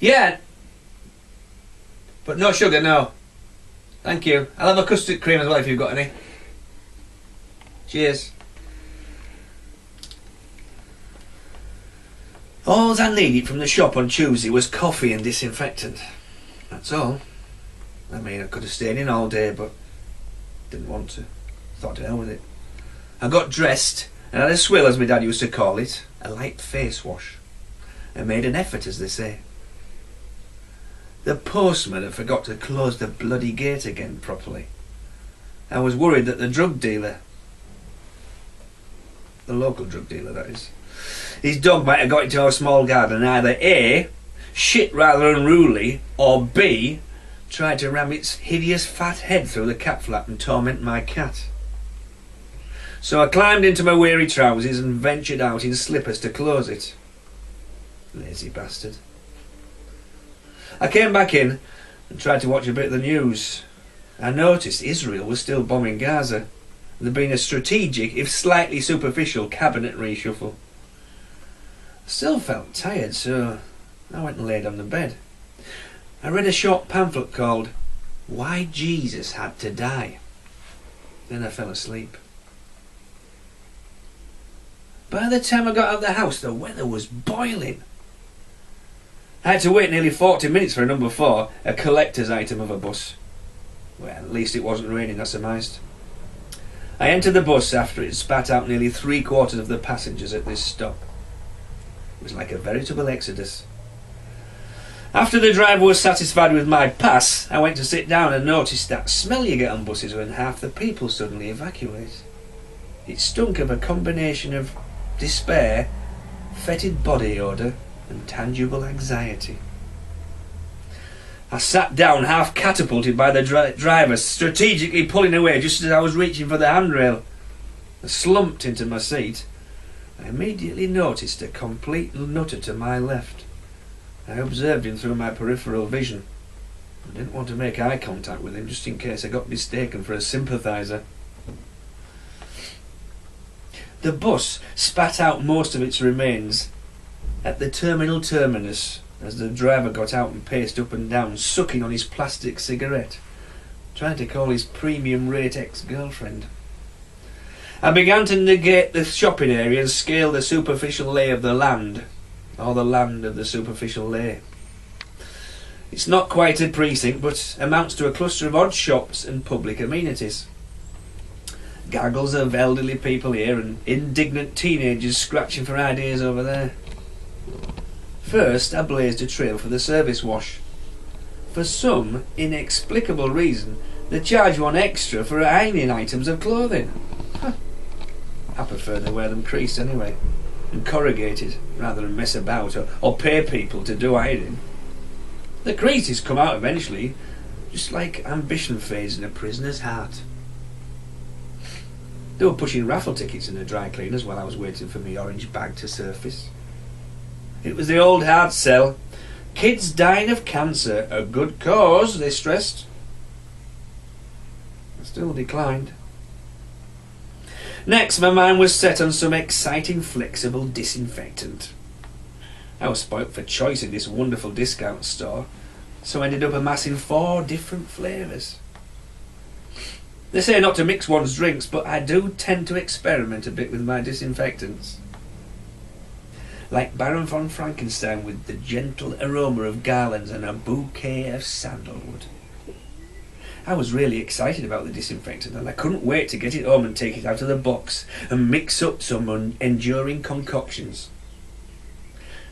Yeah. But no sugar, no. Thank you. I'll have a custard cream as well if you've got any. Cheers. All I needed from the shop on Tuesday was coffee and disinfectant. That's all. I mean, I could have stayed in all day, but didn't want to. Thought to hell with it. I got dressed and had a swill, as my dad used to call it, a light face wash. I made an effort, as they say. The postman had forgot to close the bloody gate again properly. I was worried that the drug dealer, the local drug dealer that is, his dog might have got into our small garden and either A, shit rather unruly, or B, tried to ram its hideous fat head through the cat flap and torment my cat. So I climbed into my weary trousers and ventured out in slippers to close it. Lazy bastard. I came back in and tried to watch a bit of the news. I noticed Israel was still bombing Gaza. There'd been a strategic, if slightly superficial, cabinet reshuffle. I still felt tired, so I went and laid on the bed. I read a short pamphlet called Why Jesus Had to Die. Then I fell asleep. By the time I got out of the house, the weather was boiling. I had to wait nearly 40 minutes for a number 4, a collector's item of a bus. Well, at least it wasn't raining, I surmised. I entered the bus after it spat out nearly 3/4 of the passengers at this stop. It was like a veritable exodus. After the driver was satisfied with my pass, I went to sit down and noticed that smell you get on buses when half the people suddenly evacuate. It stunk of a combination of despair, fetid body odour, and tangible anxiety. I sat down, half catapulted by the driver, strategically pulling away just as I was reaching for the handrail. I slumped into my seat. I immediately noticed a complete nutter to my left. I observed him through my peripheral vision. I didn't want to make eye contact with him just in case I got mistaken for a sympathiser. The bus spat out most of its remains at the terminal terminus as the driver got out and paced up and down, sucking on his plastic cigarette, trying to call his premium rate ex-girlfriend. I began to negate the shopping area and scale the superficial lay of the land, or the land of the superficial lay. It's not quite a precinct, but amounts to a cluster of odd shops and public amenities. Gaggles of elderly people here and indignant teenagers scratching for ideas over there. First, I blazed a trail for the service wash. For some inexplicable reason, they charge one extra for ironing items of clothing. I prefer they wear them creased anyway, and corrugated, rather than mess about or pay people to do ironing. The creases come out eventually, just like ambition fades in a prisoner's heart. They were pushing raffle tickets in the dry cleaners while I was waiting for my orange bag to surface. It was the old hard sell. Kids dying of cancer, a good cause, they stressed. I still declined. Next, my mind was set on some exciting flexible disinfectant. I was spoilt for choice in this wonderful discount store, so I ended up amassing 4 different flavours. They say not to mix one's drinks, but I do tend to experiment a bit with my disinfectants. Like Baron von Frankenstein with the gentle aroma of garlands and a bouquet of sandalwood. I was really excited about the disinfectant and I couldn't wait to get it home and take it out of the box and mix up some enduring concoctions.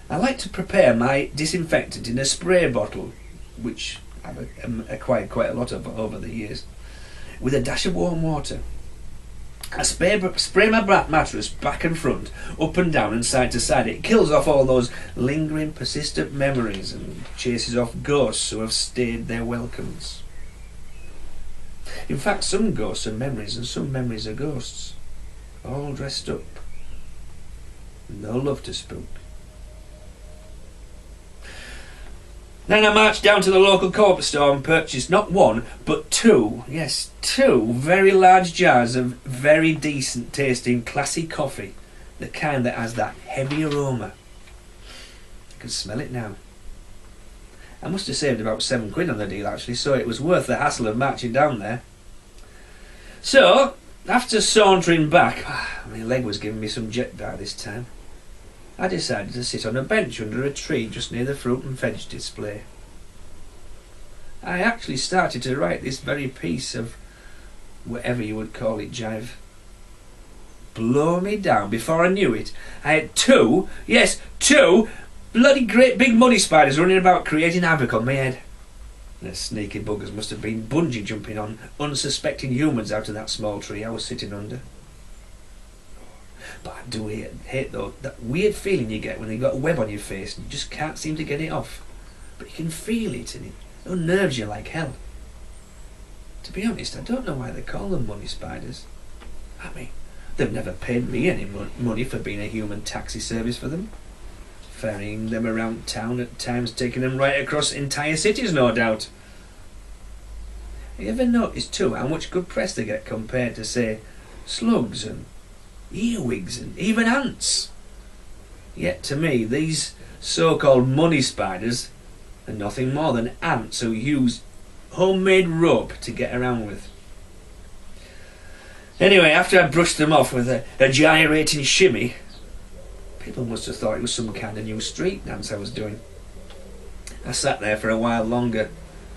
I like to prepare my disinfectant in a spray bottle, which I've acquired quite a lot of over the years, with a dash of warm water. I spray my mattress back and front, up and down and side to side. It kills off all those lingering, persistent memories and chases off ghosts who have stayed their welcomes. In fact, some ghosts are memories and some memories are ghosts, all dressed up. No love to spook. Then I marched down to the local co-op store and purchased not 1, but 2, yes, 2 very large jars of very decent tasting classy coffee, the kind that has that heavy aroma. I can smell it now. I must have saved about £7 on the deal actually, so it was worth the hassle of marching down there. So, after sauntering back, my leg was giving me some jet by this time, I decided to sit on a bench under a tree just near the fruit and veg display. I actually started to write this very piece of whatever you would call it jive. Blow me down, before I knew it, I had two bloody great big money spiders running about creating havoc on my head. The sneaky buggers must have been bungee jumping on unsuspecting humans out of that small tree I was sitting under. But I do hate though, that weird feeling you get when you've got a web on your face and you just can't seem to get it off. But you can feel it and it unnerves you like hell. To be honest, I don't know why they call them money spiders. I mean, they've never paid me any money for being a human taxi service for them. Ferrying them around town at times, taking them right across entire cities, no doubt. Have you ever noticed too how much good press they get compared to, say, slugs and earwigs and even ants? Yet to me, these so-called money spiders are nothing more than ants who use homemade rope to get around with. Anyway, after I brushed them off with a gyrating shimmy, people must have thought it was some kind of new street dance I was doing. I sat there for a while longer,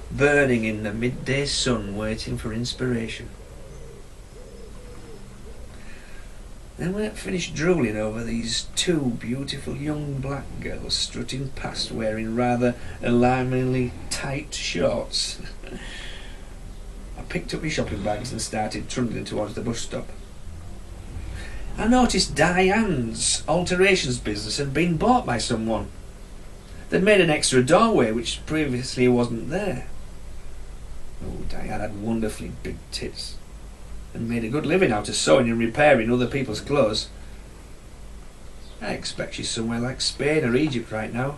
burning in the midday sun, waiting for inspiration. Then when I finished drooling over these two beautiful young black girls strutting past wearing rather alarmingly tight shorts, I picked up my shopping bags and started trundling towards the bus stop. I noticed Diane's alterations business had been bought by someone. They'd made an extra doorway which previously wasn't there. Oh, Diane had wonderfully big tits and made a good living out of sewing and repairing other people's clothes. I expect she's somewhere like Spain or Egypt right now,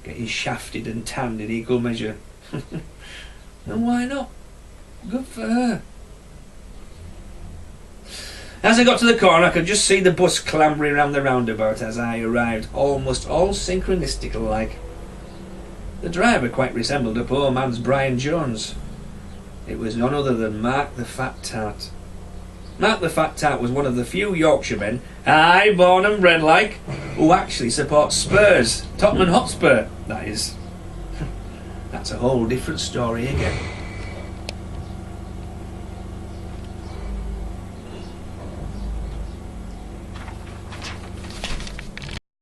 getting shafted and tanned in equal measure. And why not? Good for her. As I got to the corner, I could just see the bus clambering around the roundabout as I arrived, almost all synchronistic like. The driver quite resembled a poor man's Brian Jones. It was none other than Mark the Fat Tart. Mark the Fat Tart was one of the few Yorkshiremen, aye, born and bred like, who actually support Spurs, Tottenham Hotspur, that is. That's a whole different story again.